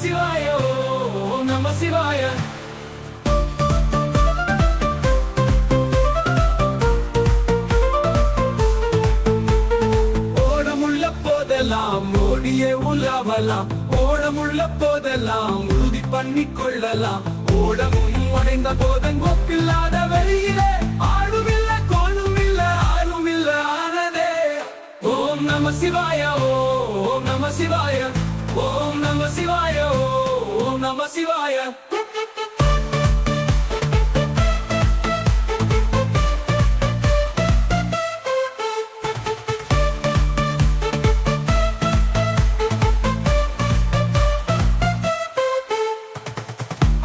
சிவாய ஓம் நம சிவாய. ஓடமுள்ள போதெல்லாம் ஓடியே உலாவலாம், ஓடமுள்ள போதெல்லாம் உறுதி பண்ணி கொள்ளலாம். ஓடமும் உடைந்த போதன் ஒப்பில்லாத வெளியிலே ஆளுமில்ல கோளுமில்ல ஆளுமில்ல ஆனதே. ஓம் நம சிவாய ஓம் நம சிவாய ஓம் நம சிவாய ஓம் நம சிவாய.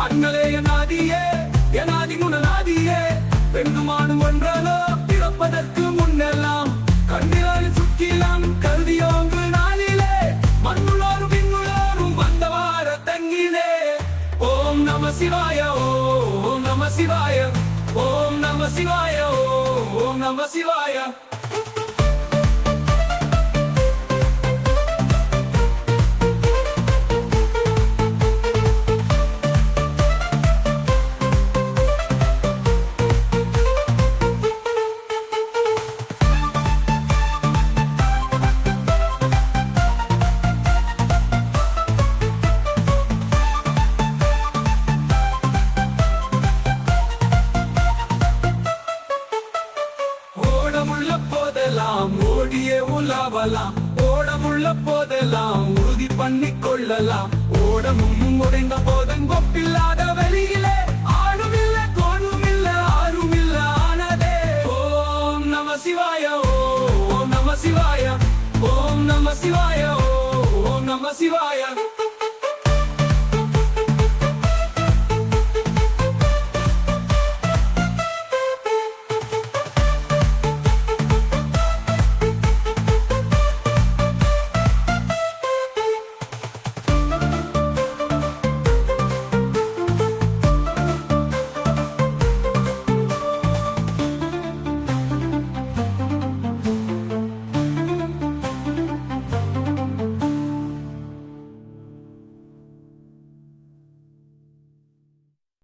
அண்ணலே எனாதியே எனாதி குணநாதியே, பெண்ணுமானும் ஒன்றாலோ பிறப்பதற்கு முன்னெல்லாம் கண்ணிலால் சுற்றிலாம் கருதியோங்கு நாளிலே மண்ணுளோரும் விண்ணுளோரும் வந்தவார தங்கினே. ஓம் நம சிவாய ஓம் நம சிவாய ஓம் நம சிவாய ஓம் நம சிவாய. ஓடமுள்ள போதெல்லாம் ஓடியே உலாவலாம், ஓடமுள்ள போதெல்லாம் உறுதி பண்ணி கொள்ளலாம். ஓடமும் உடைந்த போதன் ஒப்பில்லாத வெளியிலே